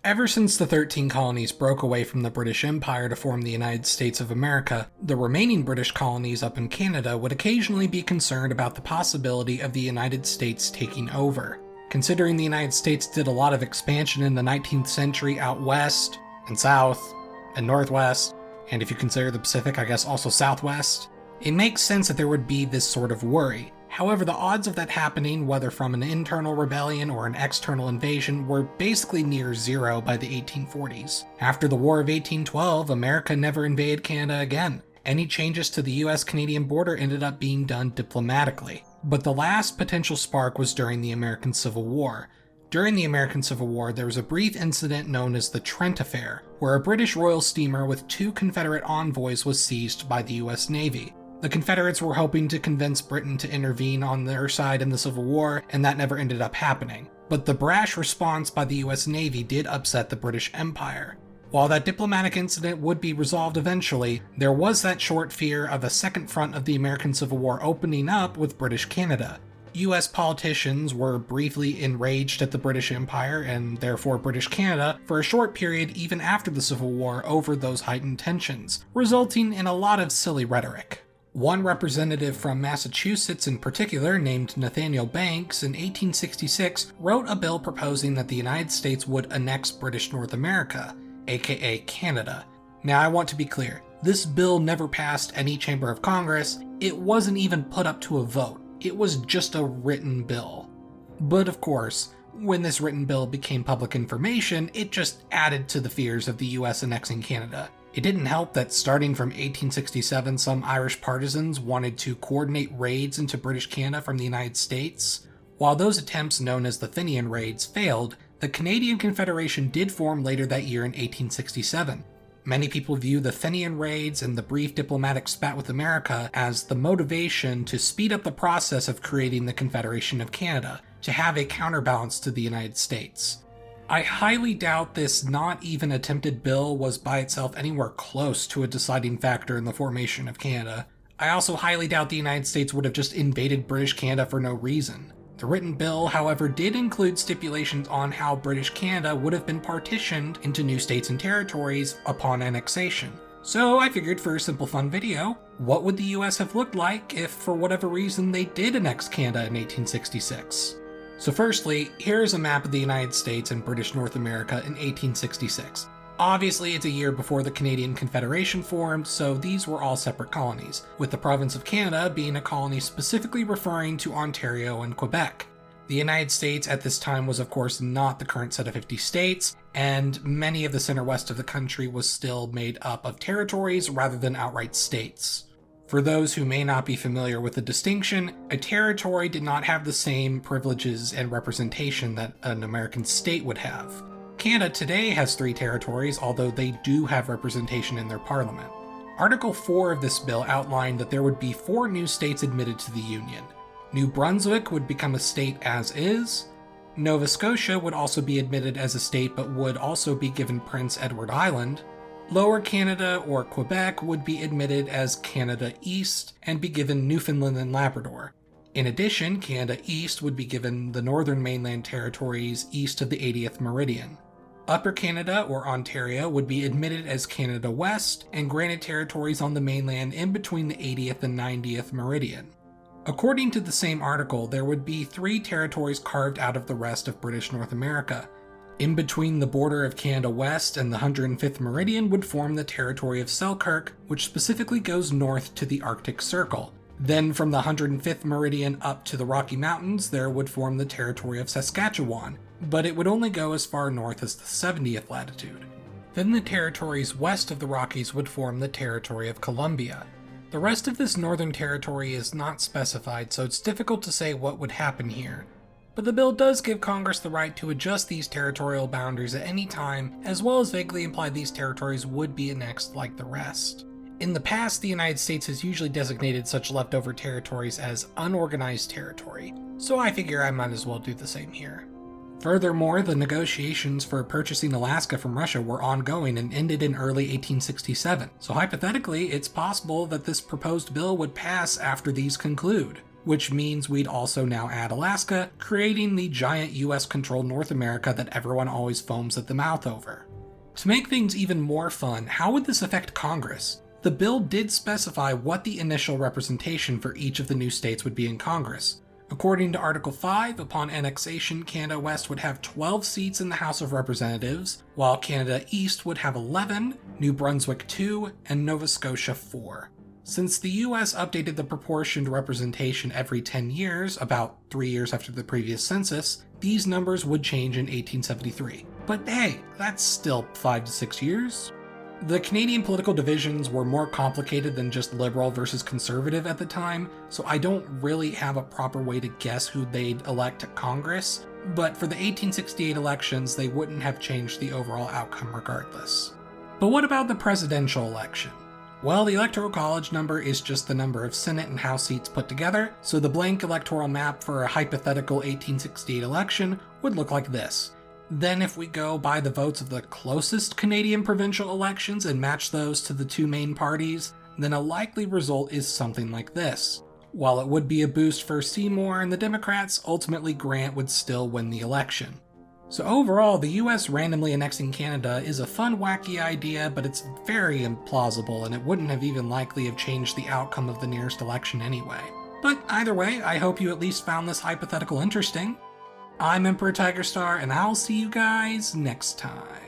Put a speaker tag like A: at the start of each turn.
A: Ever since the 13 colonies broke away from the British Empire to form the United States of America, the remaining British colonies up in Canada would occasionally be concerned about the possibility of the United States taking over. Considering the United States did a lot of expansion in the 19th century out west, and south, and northwest, and if you consider the Pacific, I guess also southwest, it makes sense that there would be this sort of worry. However, the odds of that happening, whether from an internal rebellion or an external invasion, were basically near zero by the 1840s. After the War of 1812, America never invaded Canada again. Any changes to the US-Canadian border ended up being done diplomatically. But the last potential spark was during the American Civil War. During the American Civil War, there was a brief incident known as the Trent Affair, where a British royal steamer with 2 Confederate envoys was seized by the US Navy. The Confederates were hoping to convince Britain to intervene on their side in the Civil War, and that never ended up happening. But the brash response by the US Navy did upset the British Empire. While that diplomatic incident would be resolved eventually, there was that short fear of a second front of the American Civil War opening up with British Canada. US politicians were briefly enraged at the British Empire, and therefore British Canada, for a short period even after the Civil War over those heightened tensions, resulting in a lot of silly rhetoric. One representative from Massachusetts in particular, named Nathaniel Banks, in 1866 wrote a bill proposing that the United States would annex British North America, aka Canada. Now I want to be clear, this bill never passed any chamber of Congress, it wasn't even put up to a vote, it was just a written bill. But of course, when this written bill became public information, it just added to the fears of the US annexing Canada. It didn't help that starting from 1867, some Irish partisans wanted to coordinate raids into British Canada from the United States. While those attempts, known as the Fenian Raids, failed, the Canadian Confederation did form later that year in 1867. Many people view the Fenian Raids and the brief diplomatic spat with America as the motivation to speed up the process of creating the Confederation of Canada, to have a counterbalance to the United States. I highly doubt this not even attempted bill was by itself anywhere close to a deciding factor in the formation of Canada. I also highly doubt the United States would have just invaded British Canada for no reason. The written bill, however, did include stipulations on how British Canada would have been partitioned into new states and territories upon annexation. So I figured for a simple fun video, what would the US have looked like if for whatever reason they did annex Canada in 1866? So firstly, here is a map of the United States and British North America in 1866. Obviously, it's a year before the Canadian Confederation formed, so these were all separate colonies, with the province of Canada being a colony specifically referring to Ontario and Quebec. The United States at this time was of course not the current set of 50 states, and many of the center-west of the country was still made up of territories rather than outright states. For those who may not be familiar with the distinction, a territory did not have the same privileges and representation that an American state would have. Canada today has 3 territories, although they do have representation in their parliament. Article 4 of this bill outlined that there would be 4 new states admitted to the Union. New Brunswick would become a state as is. Nova Scotia would also be admitted as a state but would also be given Prince Edward Island. Lower Canada, or Quebec, would be admitted as Canada East and be given Newfoundland and Labrador. In addition, Canada East would be given the northern mainland territories east of the 80th meridian. Upper Canada, or Ontario, would be admitted as Canada West and granted territories on the mainland in between the 80th and 90th meridian. According to the same article, there would be 3 territories carved out of the rest of British North America. In between the border of Canada West and the 105th meridian would form the territory of Selkirk, which specifically goes north to the Arctic Circle. Then from the 105th meridian up to the Rocky Mountains, there would form the territory of Saskatchewan, but it would only go as far north as the 70th latitude. Then the territories west of the Rockies would form the territory of Columbia. The rest of this northern territory is not specified, so it's difficult to say what would happen here. But the bill does give Congress the right to adjust these territorial boundaries at any time, as well as vaguely imply these territories would be annexed like the rest. In the past, the United States has usually designated such leftover territories as unorganized territory, so I figure I might as well do the same here. Furthermore, the negotiations for purchasing Alaska from Russia were ongoing and ended in early 1867, so hypothetically, it's possible that this proposed bill would pass after these conclude. which means we'd also now add Alaska, creating the giant US-controlled North America that everyone always foams at the mouth over. To make things even more fun, how would this affect Congress? The bill did specify what the initial representation for each of the new states would be in Congress. According to Article 5, upon annexation, Canada West would have 12 seats in the House of Representatives, while Canada East would have 11, New Brunswick 2, and Nova Scotia 4. Since the US updated the proportioned representation every 10 years, about 3 years after the previous census, these numbers would change in 1873. But hey, that's still 5 to 6 years. The Canadian political divisions were more complicated than just liberal versus conservative at the time, so I don't really have a proper way to guess who they'd elect to Congress, but for the 1868 elections, they wouldn't have changed the overall outcome regardless. But what about the presidential election? Well, the Electoral College number is just the number of Senate and House seats put together, so the blank electoral map for a hypothetical 1868 election would look like this. Then if we go by the votes of the closest Canadian provincial elections and match those to the two main parties, then a likely result is something like this. While it would be a boost for Seymour and the Democrats, ultimately Grant would still win the election. So overall, the US randomly annexing Canada is a fun, wacky idea, but it's very implausible and it wouldn't have even likely have changed the outcome of the nearest election anyway. But either way, I hope you at least found this hypothetical interesting. I'm Emperor Tigerstar, and I'll see you guys next time.